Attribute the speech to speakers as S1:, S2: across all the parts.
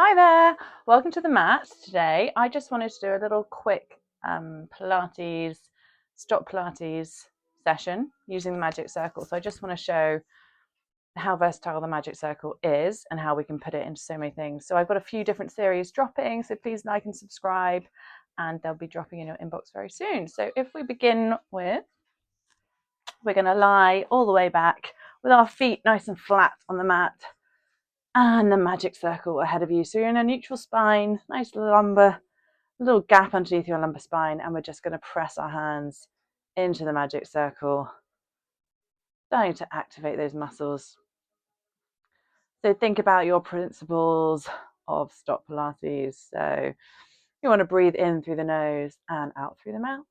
S1: Hi there, welcome to the mat. Today I just wanted to do a little quick Pilates, STOTT Pilates session using the magic circle. So I just want to show how versatile the magic circle is and how we can put it into so many things. So I've got a few different series dropping, so please like and subscribe, and they'll be dropping in your inbox very soon. So if we begin with, we're going to lie all the way back with our feet nice and flat on the mat, and the magic circle ahead of you. So you're in a neutral spine, nice lumbar, little gap underneath your lumbar spine, and we're just going to press our hands into the magic circle, starting to activate those muscles. So think about your principles of STOTT Pilates. So you want to breathe in through the nose and out through the mouth.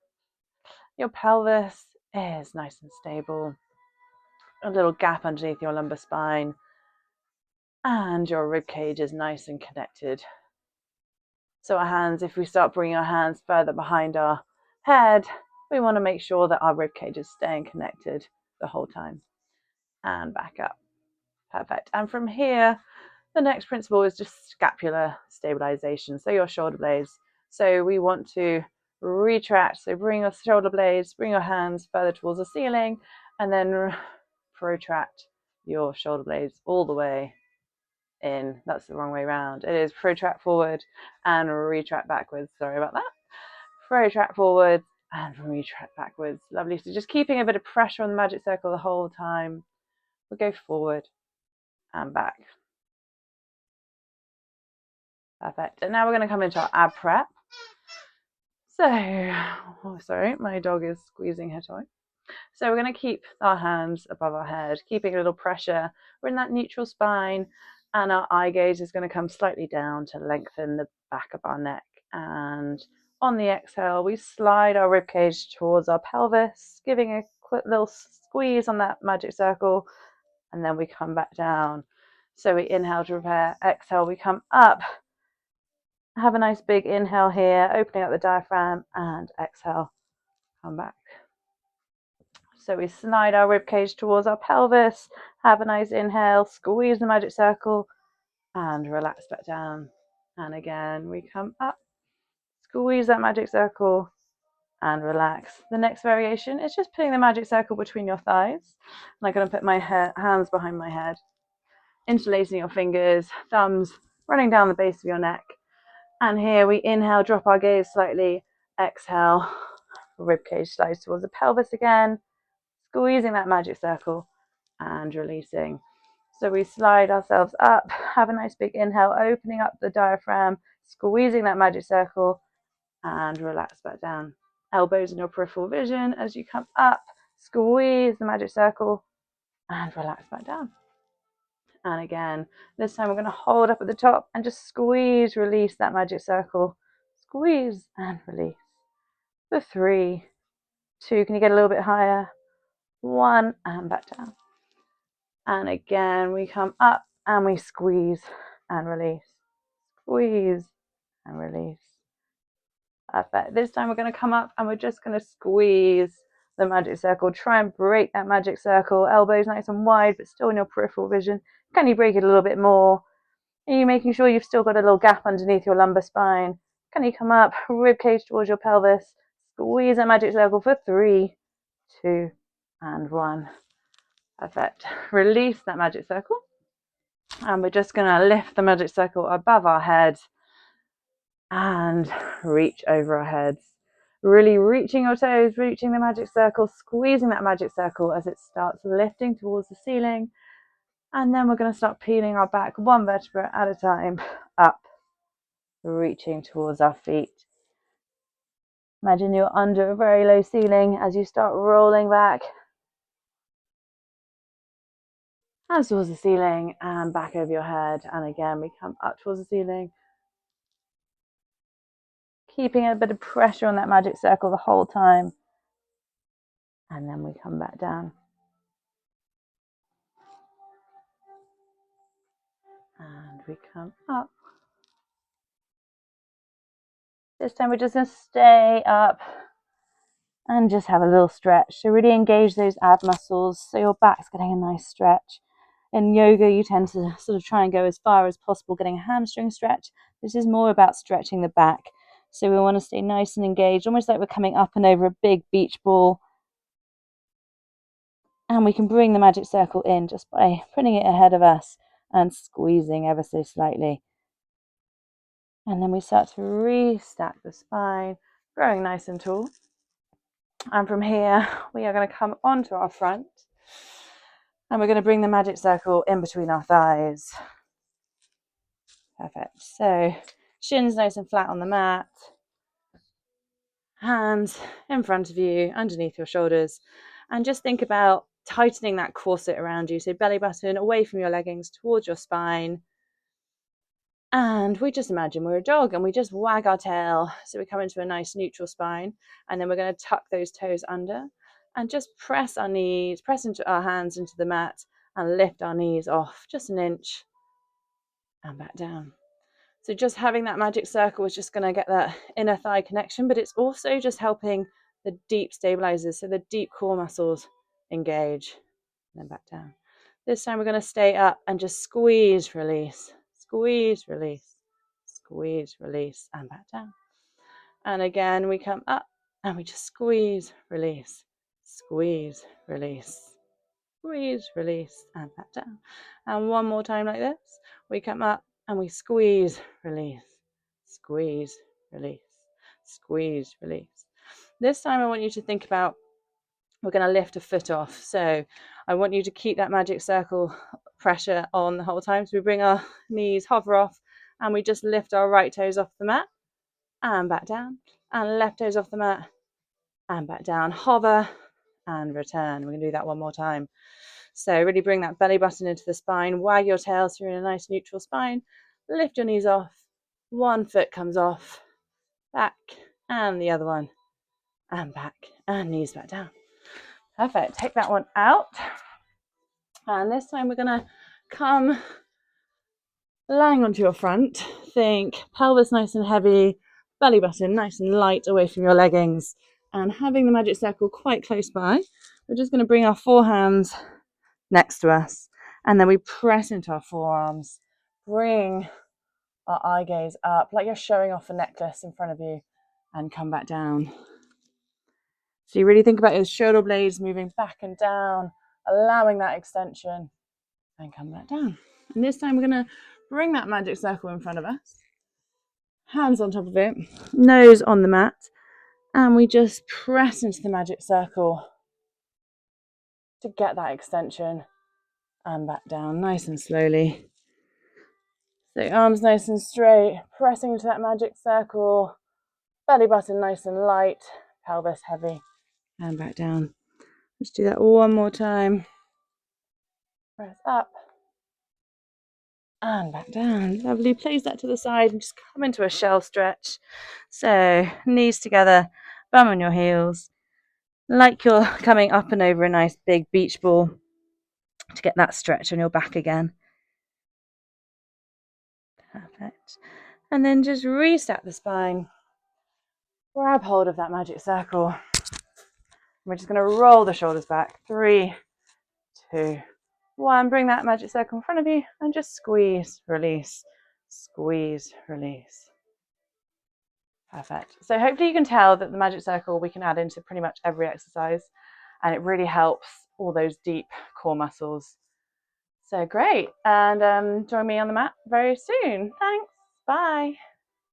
S1: Your pelvis is nice and stable, a little gap underneath your lumbar spine, and your rib cage is nice and connected. So our hands, if we start bringing our hands further behind our head, we want to make sure that our rib cage is staying connected the whole time. And back up. Perfect. And from here, the next principle is just scapular stabilization. So your shoulder blades. So we want to retract. So bring your shoulder blades, bring your hands further towards the ceiling, and then protract your shoulder blades all the way in. That's the wrong way around. It is protract forward and retract backwards. Sorry about that. Protract forward and retract backwards. Lovely. So just keeping a bit of pressure on the magic circle the whole time. We'll go forward and back. Perfect. And now we're going to come into our ab prep. So, sorry, my dog is squeezing her toy. So we're going to keep our hands above our head, keeping a little pressure. We're in that neutral spine, and our eye gaze is going to come slightly down to lengthen the back of our neck. And on the exhale, we slide our rib cage towards our pelvis, giving a quick little squeeze on that magic circle, and then we come back down. So we inhale to prepare, exhale, we come up. Have a nice big inhale here, opening up the diaphragm, and exhale, come back. So we slide our rib cage towards our pelvis, have a nice inhale, squeeze the magic circle, and relax back down. And again, we come up, squeeze that magic circle, and relax. The next variation is just putting the magic circle between your thighs. And I'm going to put my hands behind my head, interlacing your fingers, thumbs running down the base of your neck. And here we inhale, drop our gaze slightly, exhale, rib cage slides towards the pelvis again, squeezing that magic circle and releasing. So we slide ourselves up, have a nice big inhale, opening up the diaphragm, squeezing that magic circle, and relax back down. Elbows in your peripheral vision as you come up, squeeze the magic circle, and relax back down. And again, this time we're going to hold up at the top and just squeeze, release that magic circle. Squeeze and release. For 3, 2, can you get a little bit higher? 1, and back down. And again, we come up and we squeeze and release. Squeeze and release. Perfect. This time we're going to come up and we're just going to squeeze the magic circle. Try and break that magic circle. Elbows nice and wide, but still in your peripheral vision. Can you break it a little bit more? Are you making sure you've still got a little gap underneath your lumbar spine? Can you come up, rib cage towards your pelvis? Squeeze that magic circle for 3, 2, and 1. Perfect. Release that magic circle. And we're just going to lift the magic circle above our head and reach over our heads. Really reaching your toes, reaching the magic circle, squeezing that magic circle as it starts lifting towards the ceiling. And then we're going to start peeling our back one vertebra at a time up, reaching towards our feet. Imagine you're under a very low ceiling as you start rolling back and towards the ceiling and back over your head. And again, we come up towards the ceiling, keeping a bit of pressure on that magic circle the whole time. And then we come back down. And we come up. This time we're just going to stay up and just have a little stretch. So really engage those ab muscles so your back's getting a nice stretch.
S2: In yoga, you tend to sort of try and go as far as possible, getting a hamstring stretch. This is more about stretching the back. So we want to stay nice and engaged, almost like we're coming up and over a big beach ball. And we can bring the magic circle in just by putting it ahead of us and squeezing ever so slightly. And then we start to restack the spine, growing nice and tall. And from here, we are going to come onto our front. And we're going to bring the magic circle in between our thighs. Perfect. So shins nice and flat on the mat. Hands in front of you, underneath your shoulders. And just think about tightening that corset around you. So belly button away from your leggings towards your spine. And we just imagine we're a dog and we just wag our tail. So we come into a nice neutral spine. And then we're going to tuck those toes under and just press our knees, press into our hands into the mat and lift our knees off just an inch and back down. So just having that magic circle is just going to get that inner thigh connection, but it's also just helping the deep stabilizers, so the deep core muscles engage. And then back down. This time we're going to stay up and just squeeze, release, squeeze, release, squeeze, release, and back down. And again, we come up and we just squeeze, release, squeeze, release, squeeze, release, and back down. And one more time like this. We come up and we squeeze, release, squeeze, release, squeeze, release. This time I want you to think about, we're going to lift a foot off. So I want you to keep that magic circle pressure on the whole time. So we bring our knees, hover off, and we just lift our right toes off the mat and back down, and left toes off the mat and back down, hover and return. We're going to do that one more time. So really bring that belly button into the spine, wag your tail so you're in a nice neutral spine, lift your knees off, one foot comes off, back, and the other one, and back, and knees back down. Perfect. Take that one out. And this time we're going to come lying onto your front. Think pelvis nice and heavy, belly button nice and light away from your leggings, and having the magic circle quite close by. We're just going to bring our forehands next to us, and then we press into our forearms, bring our eye gaze up like you're showing off a necklace in front of you, and come back down. So you really think about your shoulder blades moving back and down, allowing that extension, and come back down. And this time we're going to bring that magic circle in front of us, hands on top of it, nose on the mat, and we just press into the magic circle to get that extension and back down nice and slowly. So arms nice and straight, pressing into that magic circle, belly button nice and light, pelvis heavy, and back down. Let's do that one more time. Press up and back down. Lovely. Place that to the side and just come into a shell stretch. So knees together, bum on your heels, like you're coming up and over a nice big beach ball to get that stretch on your back again. Perfect. And then just reset the spine. Grab hold of that magic circle. We're just going to roll the shoulders back. 3, 2, 1. Bring that magic circle in front of you and just squeeze, release, squeeze, release. Perfect. So hopefully you can tell that the magic circle we can add into pretty much every exercise, and it really helps all those deep core muscles. So great. And join me on the mat very soon. Thanks. Bye.